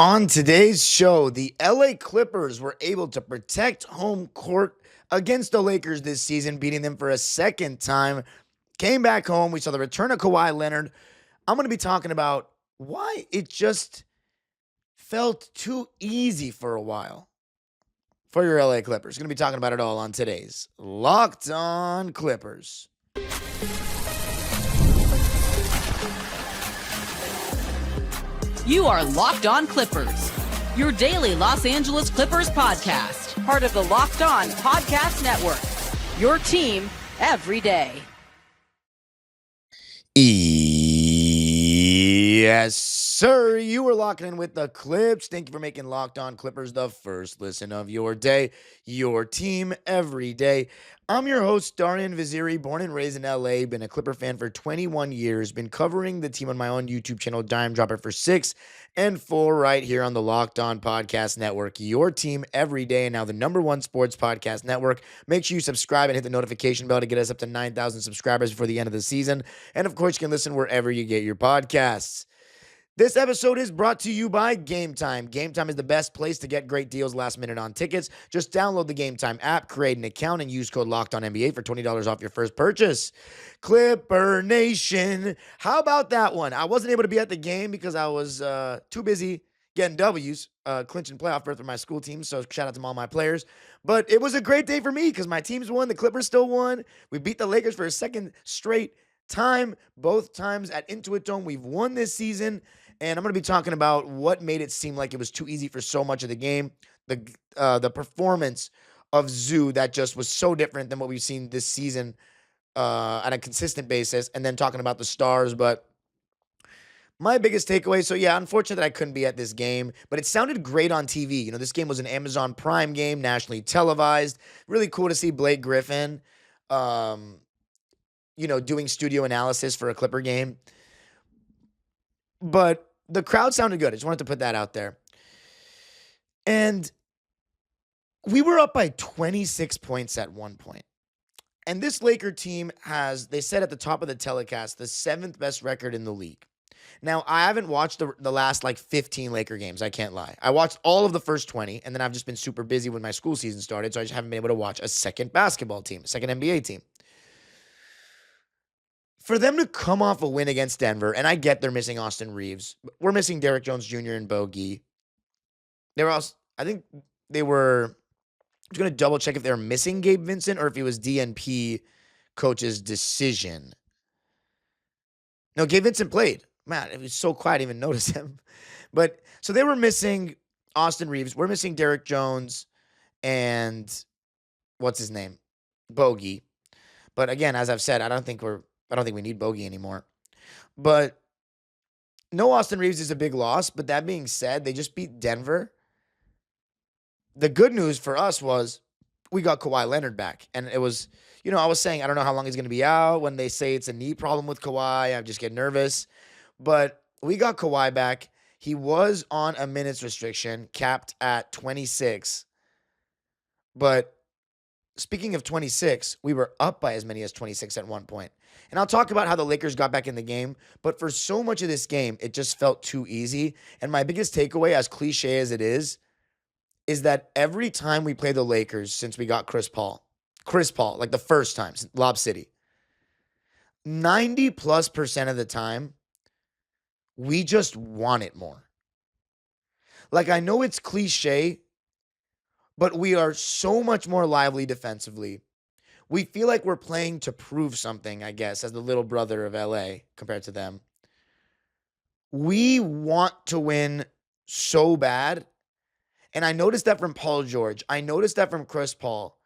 On today's show, the LA Clippers were able to protect home court against the Lakers this season, beating them for a second time. Came back home. We saw the return of Kawhi Leonard. I'm going to be talking about why it just felt too easy for a while for your LA Clippers. Going to be talking about it all on today's Locked On Clippers. You are Locked On Clippers, your daily Los Angeles Clippers podcast, part of the Locked On Podcast Network, your team every day. Yes, sir. You are locking in with the Clips. Thank you for making Locked On Clippers the first listen of your day, your team every day. I'm your host, Darian Vaziri, born and raised in LA, been a Clipper fan for 21 years, been covering the team on my own YouTube channel, Dime Dropper, for 6 and 4 right here on the Locked On Podcast Network, your team every day, and now the #1 sports podcast network. Make sure you subscribe and hit the notification bell to get us up to 9,000 subscribers before the end of the season. And of course, you can listen wherever you get your podcasts. This episode is brought to you by Game Time. Game Time is the best place to get great deals last minute on tickets. Just download the Game Time app, create an account, and use code LOCKEDONNBA for $20 off your first purchase. Clipper Nation. How about that one? I wasn't able to be at the game because I was too busy getting W's, clinching playoff berth for my school team, so shout out to all my players. But it was a great day for me because my teams won, the Clippers still won. We beat the Lakers for a second straight time, both times at Intuit Dome. We've won this season. And I'm going to be talking about what made it seem like it was too easy for so much of the game. The performance of Zoo that just was so different than what we've seen this season on a consistent basis. And then talking about the stars. But my biggest takeaway, so yeah, unfortunate that I couldn't be at this game. But it sounded great on TV. You know, this game was an Amazon Prime game, nationally televised. Really cool to see Blake Griffin, doing studio analysis for a Clipper game. But the crowd sounded good. I just wanted to put that out there. And we were up by 26 points at one point. And this Laker team has, they said at the top of the telecast, the 7th best record in the league. Now, I haven't watched the last 15 Laker games. I can't lie. I watched all of the first 20, and then I've just been super busy when my school season started, so I just haven't been able to watch a second basketball team, a second NBA team. For them to come off a win against Denver, and I get they're missing Austin Reeves. We're missing Derrick Jones Jr. and Bogey. I think they were, I was going to double check if they were missing Gabe Vincent or if it was DNP coach's decision. No, Gabe Vincent played. Man, it was so quiet, I didn't even notice him. But, so they were missing Austin Reeves. We're missing Derrick Jones and, what's his name? Bogey. But again, as I've said, I don't think we need Bogey anymore. But no Austin Reeves is a big loss. But that being said, they just beat Denver. The good news for us was we got Kawhi Leonard back. And it was, I was saying, I don't know how long he's going to be out. When they say it's a knee problem with Kawhi, I just get nervous. But we got Kawhi back. He was on a minutes restriction, capped at 26. But speaking of 26, we were up by as many as 26 at one point. And I'll talk about how the Lakers got back in the game, but for so much of this game, it just felt too easy. And my biggest takeaway, as cliche as it is that every time we play the Lakers since we got Chris Paul, like the first time, Lob City, 90+% of the time, we just want it more. Like, I know it's cliche, but we are so much more lively defensively. We feel like we're playing to prove something, I guess, as the little brother of LA compared to them. We want to win so bad. And I noticed that from Paul George. I noticed that from Chris Paul.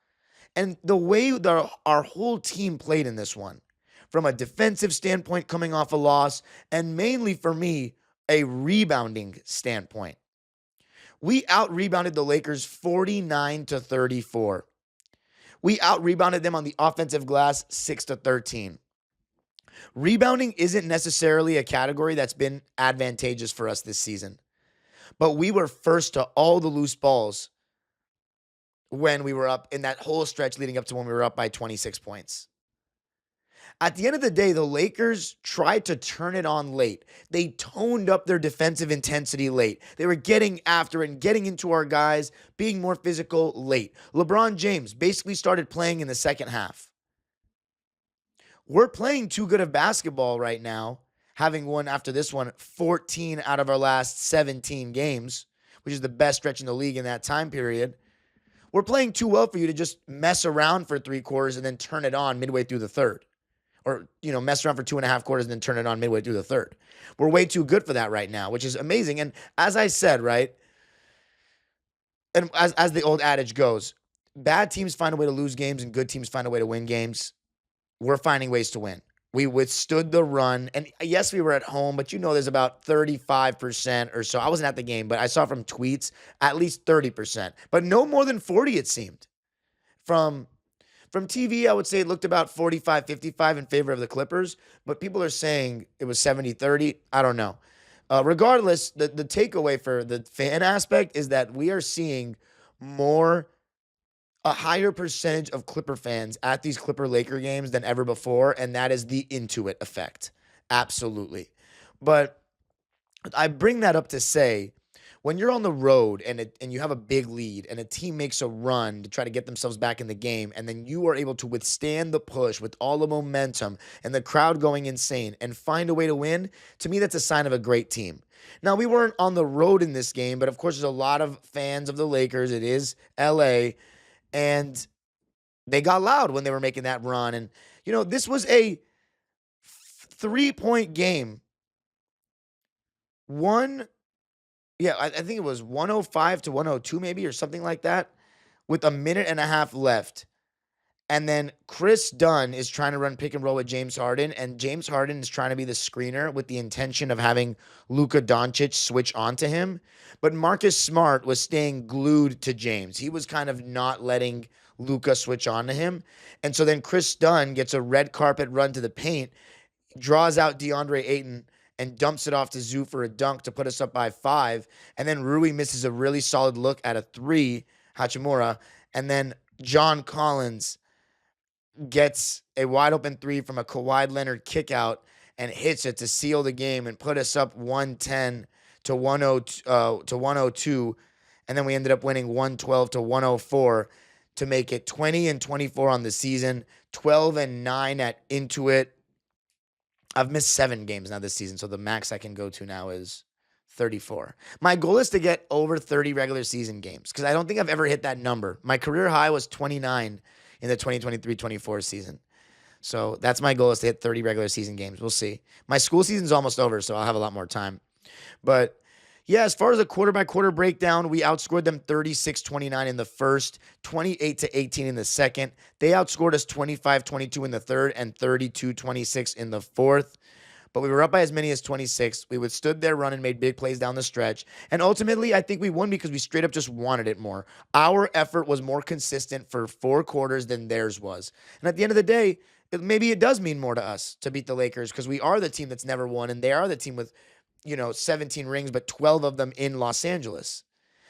And the way that our whole team played in this one, from a defensive standpoint coming off a loss, and mainly for me, a rebounding standpoint. We out-rebounded the Lakers 49-34. We out-rebounded them on the offensive glass 6-13. Rebounding isn't necessarily a category that's been advantageous for us this season. But we were first to all the loose balls when we were up in that whole stretch leading up to when we were up by 26 points. At the end of the day, the Lakers tried to turn it on late. They toned up their defensive intensity late. They were getting after it and getting into our guys, being more physical late. LeBron James basically started playing in the second half. We're playing too good of basketball right now, having won after this one 14 out of our last 17 games, which is the best stretch in the league in that time period. We're playing too well for you to just mess around for 3 quarters and then turn it on midway through the third. Or, mess around for 2.5 quarters and then turn it on midway through the third. We're way too good for that right now, which is amazing. And as I said, right, and as the old adage goes, bad teams find a way to lose games and good teams find a way to win games. We're finding ways to win. We withstood the run. And yes, we were at home, but there's about 35% or so. I wasn't at the game, but I saw from tweets at least 30%, but no more than 40, it seemed. From TV, I would say it looked about 45-55 in favor of the Clippers, but people are saying it was 70-30. I don't know. Regardless, the takeaway for the fan aspect is that we are seeing a higher percentage of Clipper fans at these Clipper-Laker games than ever before, and that is the Intuit effect. Absolutely. But I bring that up to say, when you're on the road and you have a big lead and a team makes a run to try to get themselves back in the game, and then you are able to withstand the push with all the momentum and the crowd going insane and find a way to win, to me, that's a sign of a great team. Now, we weren't on the road in this game, but of course, there's a lot of fans of the Lakers. It is LA, and they got loud when they were making that run. And, this was a 3-point game. I think it was 105-102 maybe, or something like that, with a minute and a half left. And then Chris Dunn is trying to run pick and roll with James Harden, and James Harden is trying to be the screener with the intention of having Luka Doncic switch onto him. But Marcus Smart was staying glued to James. He was kind of not letting Luka switch onto him. And so then Chris Dunn gets a red carpet run to the paint, draws out Deandre Ayton, and dumps it off to Zoo for a dunk to put us up by 5. And then Rui misses a really solid look at a 3, Hachimura. And then John Collins gets a wide open 3 from a Kawhi Leonard kick out and hits it to seal the game and put us up 110 to 102. And then we ended up winning 112 to 104 to make it 20-24 on the season, 12-9 at Intuit. I've missed 7 games now this season, so the max I can go to now is 34. My goal is to get over 30 regular season games because I don't think I've ever hit that number. My career high was 29 in the 2023-24 season. So that's my goal, is to hit 30 regular season games. We'll see. My school season's almost over, so I'll have a lot more time. But yeah, as far as a quarter-by-quarter breakdown, we outscored them 36-29 in the first, 28-18 in the second. They outscored us 25-22 in the third and 32-26 in the fourth. But we were up by as many as 26. We withstood their run and made big plays down the stretch. And ultimately, I think we won because we straight up just wanted it more. Our effort was more consistent for 4 quarters than theirs was. And at the end of the day, maybe it does mean more to us to beat the Lakers because we are the team that's never won, and they are the team with 17 rings, but 12 of them in Los Angeles.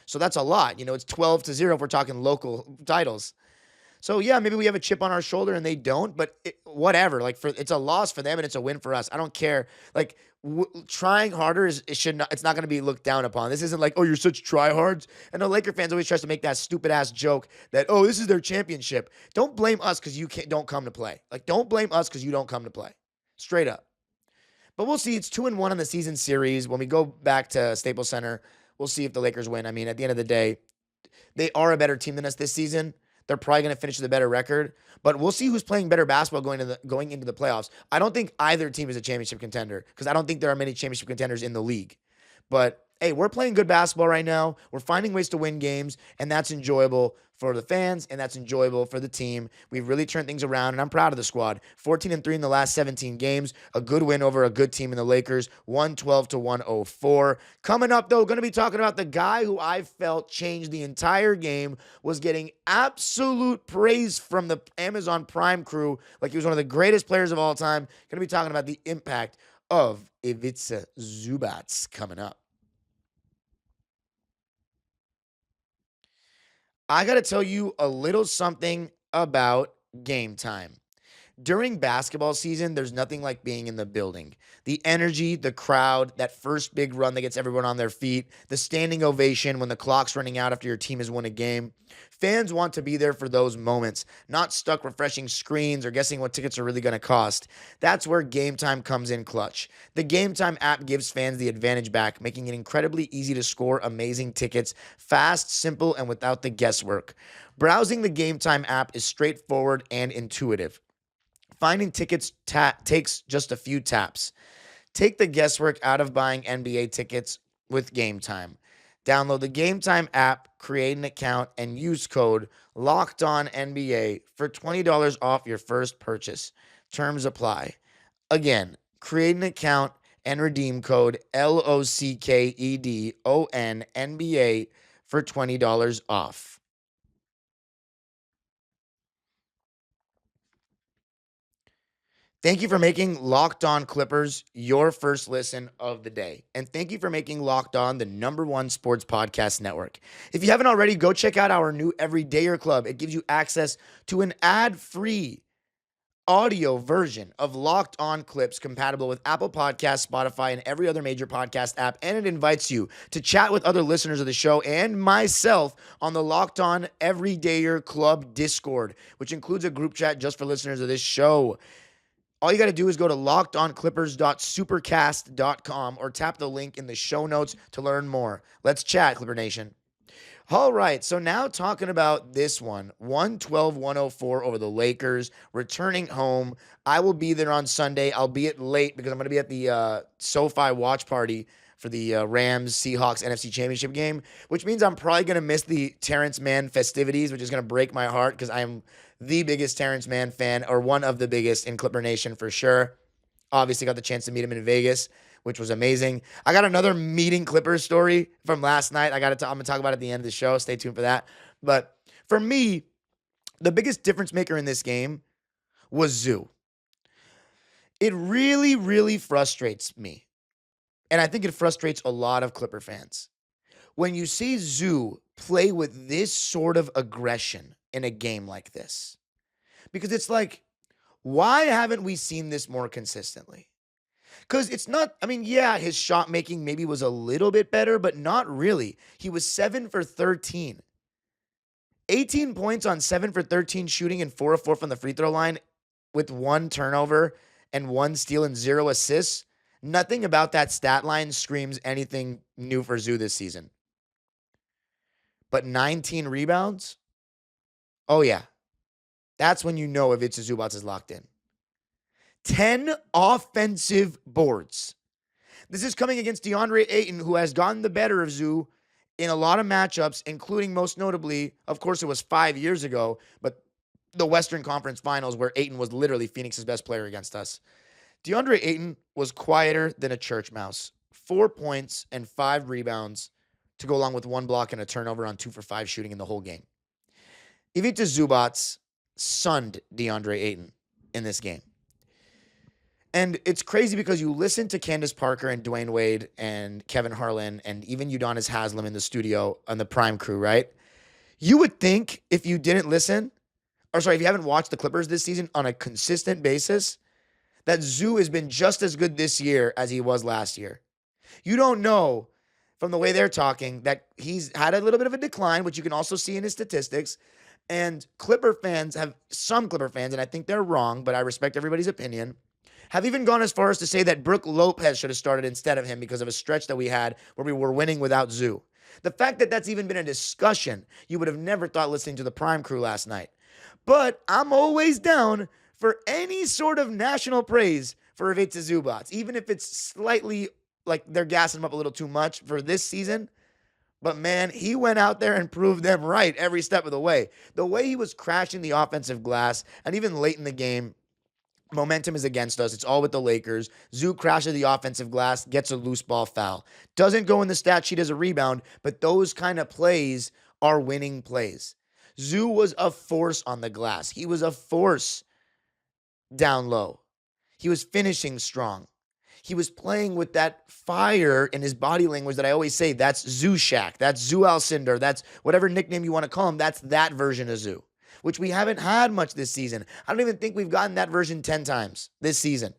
So that's a lot. It's 12-0 if we're talking local titles. So yeah, maybe we have a chip on our shoulder and they don't, but whatever. It's a loss for them and it's a win for us. I don't care. Trying harder it's not going to be looked down upon. This isn't like, oh, you're such tryhards. I know Laker fans always tries to make that stupid ass joke that, oh, this is their championship. Don't blame us because you don't come to play. Don't blame us because you don't come to play. Straight up. But we'll see. It's 2-1 on the season series. When we go back to Staples Center, we'll see if the Lakers win. I mean, at the end of the day, they are a better team than us this season. They're probably going to finish with a better record, but we'll see who's playing better basketball going into the playoffs. I don't think either team is a championship contender because I don't think there are many championship contenders in the league. But hey, we're playing good basketball right now. We're finding ways to win games, and that's enjoyable for the fans, and that's enjoyable for the team. We've really turned things around, and I'm proud of the squad. 14-3 in the last 17 games. A good win over a good team in the Lakers, 112-104. Coming up, though, going to be talking about the guy who I felt changed the entire game, was getting absolute praise from the Amazon Prime crew, like he was one of the greatest players of all time. Going to be talking about the impact of Ivica Zubac coming up. I got to tell you a little something about Game Time. During basketball season, there's nothing like being in the building. The energy, the crowd, that first big run that gets everyone on their feet, the standing ovation when the clock's running out after your team has won a game. Fans want to be there for those moments, not stuck refreshing screens or guessing what tickets are really going to cost. That's where Game Time comes in clutch. The Game Time app gives fans the advantage back, making it incredibly easy to score amazing tickets, fast, simple, and without the guesswork. Browsing the Game Time app is straightforward and intuitive. Finding tickets takes just a few taps. Take the guesswork out of buying NBA tickets with Game Time. Download the Game Time app, create an account, and use code LOCKEDONNBA for $20 off your first purchase. Terms apply. Again, create an account and redeem code LOCKEDONNBA for $20 off. Thank you for making Locked On Clippers your first listen of the day. And thank you for making Locked On the #1 sports podcast network. If you haven't already, go check out our new Everydayer Club. It gives you access to an ad-free audio version of Locked On Clips compatible with Apple Podcasts, Spotify, and every other major podcast app. And it invites you to chat with other listeners of the show and myself on the Locked On Everydayer Club Discord, which includes a group chat just for listeners of this show. All you got to do is go to lockedonclippers.supercast.com or tap the link in the show notes to learn more. Let's chat, Clipper Nation. All right, so now talking about this one, 112-104 over the Lakers, returning home. I will be there on Sunday, albeit late because I'm going to be at the SoFi watch party for the Rams-Seahawks NFC Championship game, which means I'm probably going to miss the Terrence Mann festivities, which is going to break my heart because I am the biggest Terrence Mann fan, or one of the biggest in Clipper Nation for sure. Obviously got the chance to meet him in Vegas, which was amazing. I got another meeting Clippers story from last night. I'm going to talk about it at the end of the show. Stay tuned for that. But for me, the biggest difference maker in this game was Zoo. It really, really frustrates me. And I think it frustrates a lot of Clipper fans. When you see Zoo play with this sort of aggression in a game like this. Because it's like, why haven't we seen this more consistently? Because it's not, yeah, his shot making maybe was a little bit better, but not really. He was 7 for 13. 18 points on 7 for 13 shooting and 4 of 4 from the free throw line with 1 turnover and 1 steal and 0 assists. Nothing about that stat line screams anything new for Zoo this season. But 19 rebounds? Oh, yeah. That's when you know Ivica Zubac is locked in. 10 offensive boards. This is coming against Deandre Ayton, who has gotten the better of Zoo in a lot of matchups, including most notably, of course, it was 5 years ago, but the Western Conference Finals where Ayton was literally Phoenix's best player against us. Deandre Ayton was quieter than a church mouse. 4 points and 5 rebounds to go along with 1 block and a turnover on 2 for 5 shooting in the whole game. Ivica Zubac sunned Deandre Ayton in this game. And it's crazy because you listen to Candace Parker and Dwayne Wade and Kevin Harlan and even Udonis Haslem in the studio on the Prime crew, right? You would think if you didn't listen, if you haven't watched the Clippers this season on a consistent basis, that Zoo has been just as good this year as he was last year. You don't know from the way they're talking that he's had a little bit of a decline, which you can also see in his statistics. And some Clipper fans, and I think they're wrong, but I respect everybody's opinion, have even gone as far as to say that Brook Lopez should have started instead of him because of a stretch that we had where we were winning without Zoo. The fact that that's even been a discussion, you would have never thought listening to the Prime crew last night. But I'm always down for any sort of national praise for Ivica Zubac, even if it's slightly like they're gassing him up a little too much for this season. But man, he went out there and proved them right every step of the way. The way he was crashing the offensive glass, and even late in the game, momentum is against us. It's all with the Lakers. Zoo crashes the offensive glass, gets a loose ball foul. Doesn't go in the stat sheet as a rebound, but those kind of plays are winning plays. Zoo was a force on the glass. He was a force down low. He was finishing strong. He was playing with that fire in his body language that I always say, that's Zoo Shack, that's Zoo Alcindor, that's whatever nickname you want to call him, that's that version of Zoo. which we haven't had much this season. I don't even think we've gotten that version 10 times this season.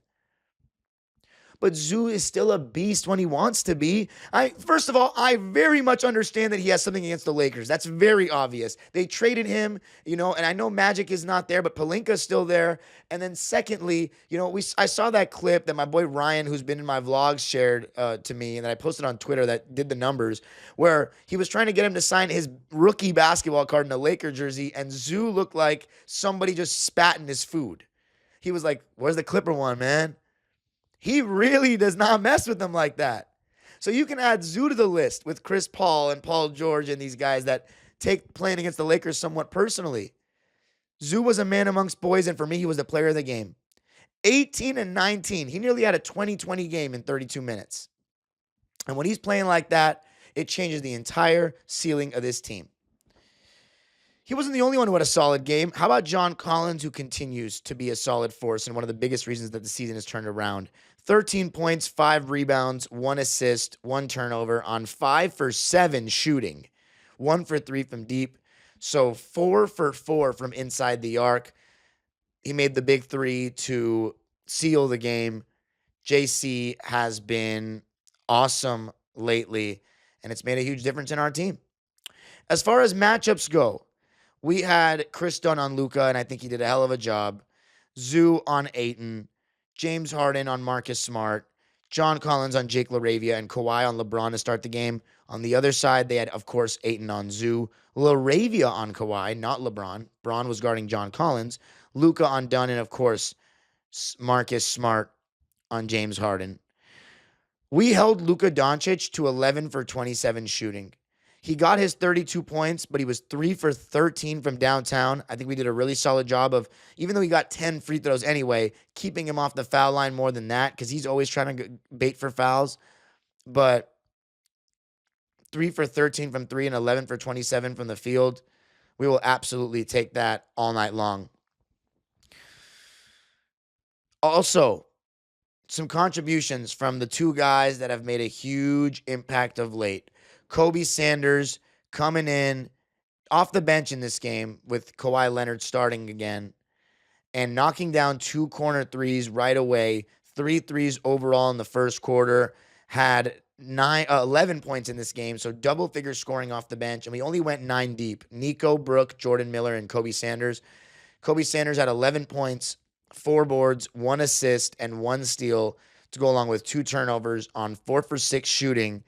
But Zoo is still a beast when he wants to be. First of all, I very much understand that he has something against the Lakers. That's very obvious. They traded him, and I know Magic is not there, but Pelinka's still there. And then secondly, I saw that clip that my boy Ryan, who's been in my vlogs, shared to me, and that I posted on Twitter that did the numbers, where he was trying to get him to sign his rookie basketball card in a Laker jersey, and Zoo looked like somebody just spat in his food. He was like, "Where's the Clipper one, man?" He really does not mess with them like that. So you can add Zoo to the list with Chris Paul and Paul George and these guys that take playing against the Lakers somewhat personally. Zoo was a man amongst boys, and for me, he was the player of the game. 18 and 19. He nearly had a 20-20 game in 32 minutes. And when he's playing like that, it changes the entire ceiling of this team. He wasn't the only one who had a solid game. How about John Collins, who continues to be a solid force and one of the biggest reasons that the season has turned around? 13 points, 5 rebounds, 1 assist, 1 turnover on 5 for 7 shooting. 1 for 3 from deep. So 4 for 4 from inside the arc. He made the big 3 to seal the game. JC has been awesome lately, and it's made a huge difference in our team. As far as matchups go, we had Chris Dunn on Luka, and I think he did a hell of a job. Zoo on Ayton. James Harden on Marcus Smart. John Collins on Jake LaRavia, and Kawhi on LeBron to start the game. On the other side, they had, of course, Ayton on Zoo. LaRavia on Kawhi, not LeBron. Bron was guarding John Collins. Luka on Dunn, and, of course, Marcus Smart on James Harden. We held Luka Doncic to 11 for 27 shooting. He got his 32 points, but he was 3 for 13 from downtown. I think we did a really solid job of, even though he got 10 free throws anyway, keeping him off the foul line more than that because he's always trying to bait for fouls. But 3 for 13 from 3 and 11 for 27 from the field. We will absolutely take that all night long. Also, some contributions from the two guys that have made a huge impact of late. Kobe Sanders coming in off the bench in this game with Kawhi Leonard starting again and knocking down 2 corner threes right away. 3 threes overall in the first quarter. Had 11 points in this game, so double figure scoring off the bench, and we only went 9 deep. Nico, Brook, Jordan Miller, and Kobe Sanders. Kobe Sanders had 11 points, 4 boards, 1 assist, and 1 steal to go along with 2 turnovers on 4 for 6 shooting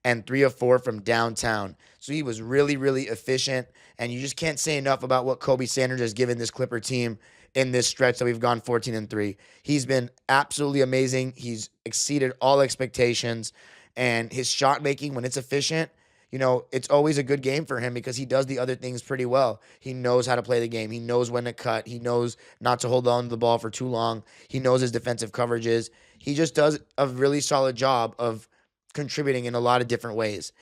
and 3 of 4 from downtown. So he was really, really efficient, and you just can't say enough about what Kobe Sanders has given this Clipper team in this stretch that we've gone 14-3. He's been absolutely amazing. He's exceeded all expectations, and his shot making, when it's efficient, it's always a good game for him because he does the other things pretty well. He knows how to play the game. He knows when to cut. He knows not to hold on to the ball for too long. He knows his defensive coverages. He just does a really solid job of contributing in a lot of different ways.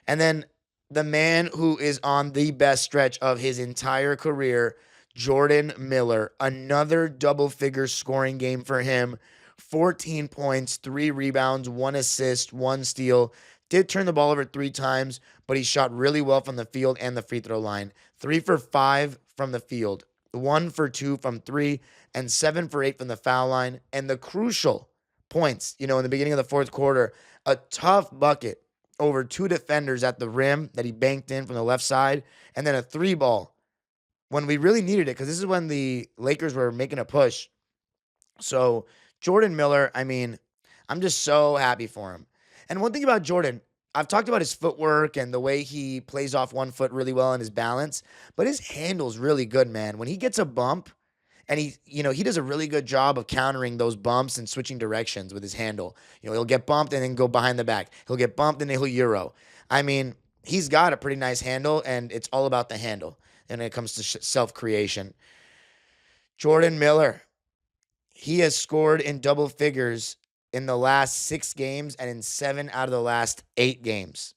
And then the man who is on the best stretch of his entire career, Jordan Miller, another double-figure scoring game for him. 14 points, 3 rebounds, 1 assist, 1 steal. Did turn the ball over 3 times, but he shot really well from the field and the free throw line. 3 for 5 from the field, 1 for 2 from 3, and 7 for 8 from the foul line. And the crucial points, in the beginning of the fourth quarter, a tough bucket over 2 defenders at the rim that he banked in from the left side, and then a 3-ball when we really needed it, because this is when the Lakers were making a push. So Jordan Miller, I'm just so happy for him. And one thing about Jordan, I've talked about his footwork and the way he plays off one foot really well and his balance, but his handle's really good, man. When he gets a bump, and he does a really good job of countering those bumps and switching directions with his handle. He'll get bumped and then go behind the back. He'll get bumped and then he'll Euro. He's got a pretty nice handle, and it's all about the handle when it comes to self-creation. Jordan Miller, he has scored in double figures in the last 6 games and in 7 out of the last 8 games.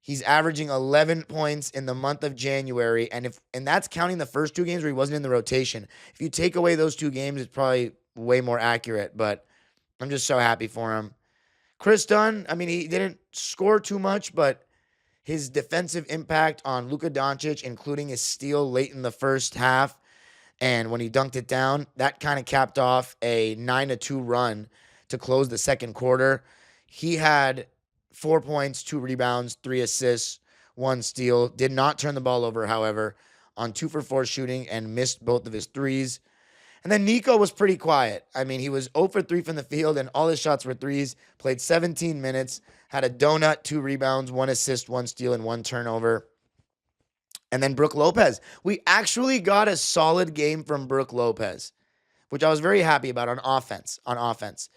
He's averaging 11 points in the month of January, and that's counting the first 2 games where he wasn't in the rotation. If you take away those 2 games, it's probably way more accurate, but I'm just so happy for him. Chris Dunn, he didn't score too much, but His defensive impact on Luka Doncic, including his steal late in the first half, and when he dunked it down, that kind of capped off a 9-2 run to close the second quarter. He had 4 points, 2 rebounds, 3 assists, 1 steal. Did not turn the ball over, however, on 2 for 4 shooting and missed both of his threes. And then Nico was pretty quiet. I mean, he was 0 for 3 from the field, and all his shots were threes. Played 17 minutes, had a donut, 2 rebounds, 1 assist, 1 steal, and 1 turnover. And then Brook Lopez. We actually got a solid game from Brook Lopez, which I was very happy about on offense.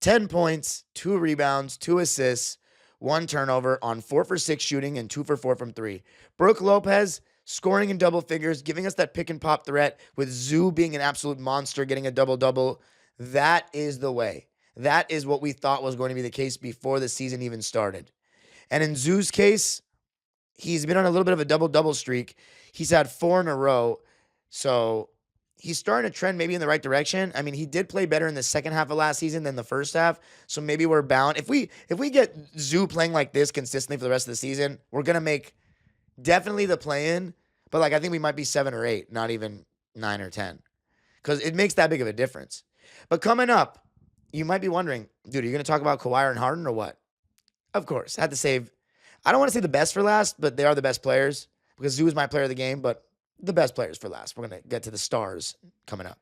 10 points, 2 rebounds, 2 assists, 1 turnover on 4 for 6 shooting and 2 for 4 from 3. Brook Lopez scoring in double figures, giving us that pick and pop threat with Zoo being an absolute monster, getting a double-double. That is the way. That is what we thought was going to be the case before the season even started. And in Zoo's case, he's been on a little bit of a double-double streak. He's had 4 in a row. So he's starting to trend maybe in the right direction. I mean, he did play better in the second half of last season than the first half. So maybe we're bound. If we get Zoo playing like this consistently for the rest of the season, we're going to make definitely the play-in. But I think we might be 7 or 8, not even 9 or 10. Because it makes that big of a difference. But coming up, you might be wondering, dude, are you going to talk about Kawhi and Harden or what? Of course. I had to save. I don't want to say the best for last, but they are the best players. Because Zoo is my player of the game, but the best players for last. We're going to get to the stars coming up.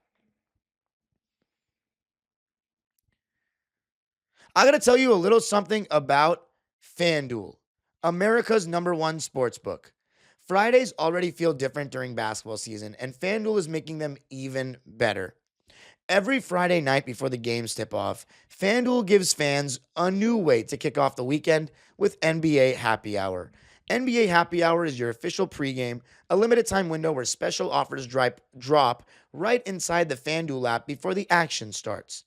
I got to tell you a little something about FanDuel, America's #1 sportsbook. Fridays already feel different during basketball season, and FanDuel is making them even better. Every Friday night before the games tip off, FanDuel gives fans a new way to kick off the weekend with NBA Happy Hour. NBA Happy Hour is your official pregame, a limited time window where special offers drop right inside the FanDuel app before the action starts.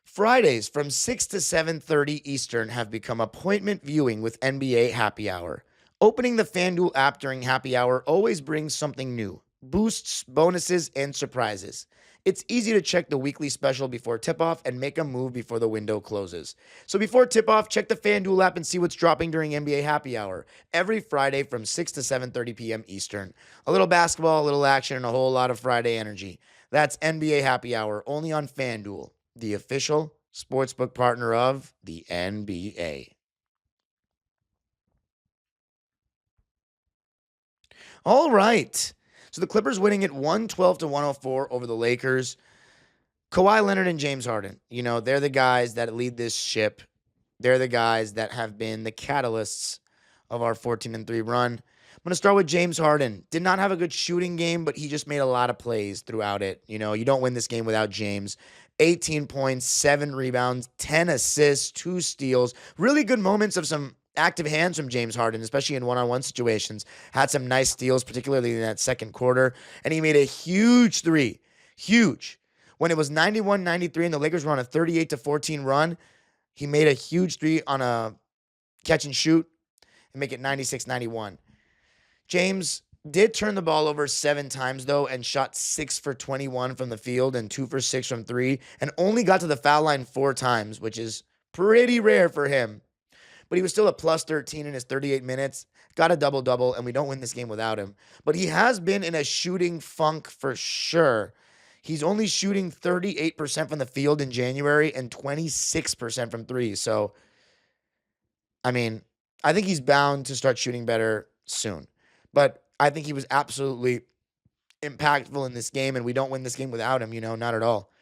Fridays from 6 to 7:30 Eastern have become appointment viewing with NBA Happy Hour. Opening the FanDuel app during Happy Hour always brings something new: boosts, bonuses, and surprises. It's easy to check the weekly special before tip-off and make a move before the window closes. So before tip-off, check the FanDuel app and see what's dropping during NBA Happy Hour every Friday from 6 to 7:30 p.m. Eastern. A little basketball, a little action, and a whole lot of Friday energy. That's NBA Happy Hour only on FanDuel, the official sportsbook partner of the NBA. All right. So the Clippers winning it 112 to 104 over the Lakers. Kawhi Leonard and James Harden, they're the guys that lead this ship. They're the guys that have been the catalysts of our 14-3 run. I'm going to start with James Harden. Did not have a good shooting game, but he just made a lot of plays throughout it. You don't win this game without James. 18 points, 7 rebounds, 10 assists, 2 steals. Really good moments of some active hands from James Harden, especially in one-on-one situations. Had some nice steals, particularly in that second quarter. And he made a huge three. Huge. When it was 91-93 and the Lakers were on a 38-14 run, he made a huge three on a catch and shoot and make it 96-91. James did turn the ball over 7 times, though, and shot 6 for 21 from the field and 2 for 6 from 3, and only got to the foul line 4 times, which is pretty rare for him. But he was still a plus 13 in his 38 minutes, got a double-double, and we don't win this game without him. But he has been in a shooting funk for sure. He's only shooting 38% from the field in January and 26% from 3. So, I think he's bound to start shooting better soon. But I think he was absolutely impactful in this game, and we don't win this game without him, not at all.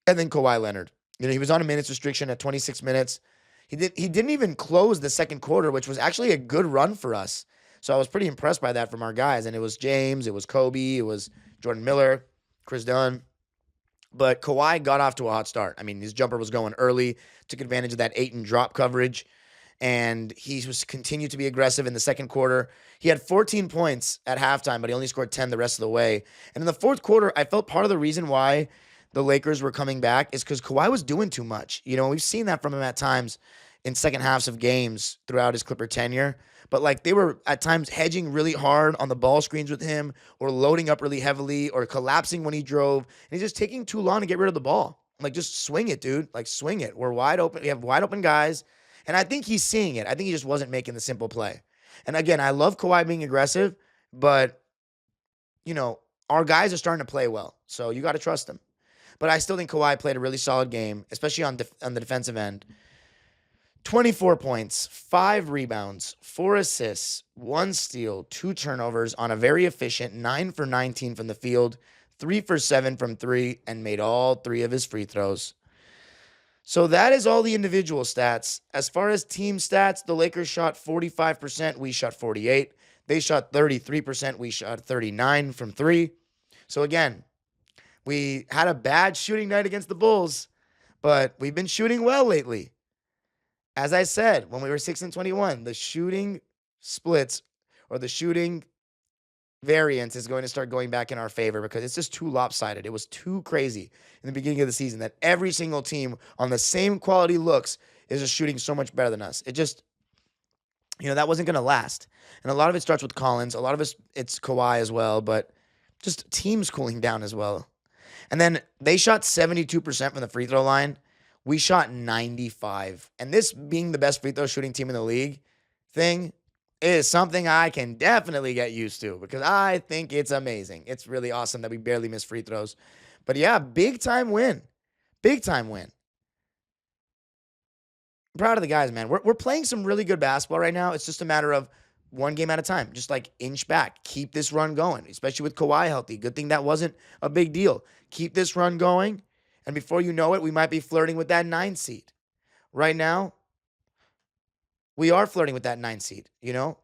And then Kawhi Leonard. He was on a minutes restriction at 26 minutes. He didn't even close the second quarter, which was actually a good run for us. So I was pretty impressed by that from our guys. And it was James, it was Kobe, it was Jordan Miller, Chris Dunn. But Kawhi got off to a hot start. His jumper was going early, took advantage of that Ayton drop coverage, and he was continued to be aggressive in the second quarter. He had 14 points at halftime, but he only scored 10 the rest of the way. And in the fourth quarter, I felt part of the reason why the Lakers were coming back is because Kawhi was doing too much. We've seen that from him at times in second halves of games throughout his Clipper tenure. But they were at times hedging really hard on the ball screens with him, or loading up really heavily, or collapsing when he drove. And he's just taking too long to get rid of the ball. Just swing it, dude. Swing it. We're wide open. We have wide open guys. And I think he's seeing it. I think he just wasn't making the simple play. And again, I love Kawhi being aggressive, but, our guys are starting to play well. So you got to trust them. But I still think Kawhi played a really solid game, especially on the defensive end. 24 points, 5 rebounds, 4 assists, 1 steal, 2 turnovers on a very efficient 9 for 19 from the field, 3 for 7 from 3, and made all 3 of his free throws. So that is all the individual stats. As far as team stats, the Lakers shot 45%, we shot 48%. They shot 33%, we shot 39% from 3. So again, we had a bad shooting night against the Bulls, but we've been shooting well lately. As I said, when we were 6-21, the shooting splits or the shooting variance is going to start going back in our favor because it's just too lopsided. It was too crazy in the beginning of the season that every single team on the same quality looks is just shooting so much better than us. It just, that wasn't going to last. And a lot of it starts with Collins. A lot of it's Kawhi as well, but just teams cooling down as well. And then they shot 72% from the free throw line. We shot 95%. And this being the best free throw shooting team in the league thing is something I can definitely get used to because I think it's amazing. It's really awesome that we barely miss free throws. But yeah, big time win. Big time win. I'm proud of the guys, man. We're playing some really good basketball right now. It's just a matter of one game at a time. Just like inch back. Keep this run going, especially with Kawhi healthy. Good thing that wasn't a big deal. Keep this run going. And before you know it, we might be flirting with that 9 seed. Right now, we are flirting with that 9 seed.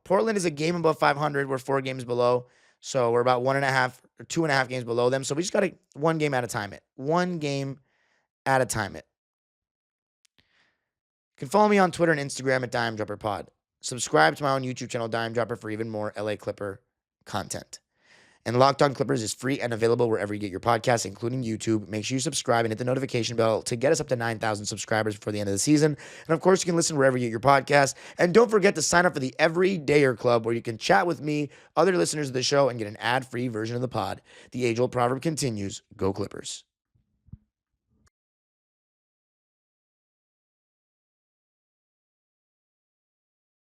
Portland is a game above 500. We're 4 games below. So we're about 1.5 or 2.5 games below them. So we just got to one game at a time it. One game at a time it. You can follow me on Twitter and Instagram at DimeDropperPod. Subscribe to my own YouTube channel, Dime Dropper, for even more LA Clipper content. And Locked On Clippers is free and available wherever you get your podcasts, including YouTube. Make sure you subscribe and hit the notification bell to get us up to 9,000 subscribers before the end of the season. And of course, you can listen wherever you get your podcasts. And don't forget to sign up for the Everydayer Club, where you can chat with me, other listeners of the show, and get an ad-free version of the pod. The age-old proverb continues, go Clippers.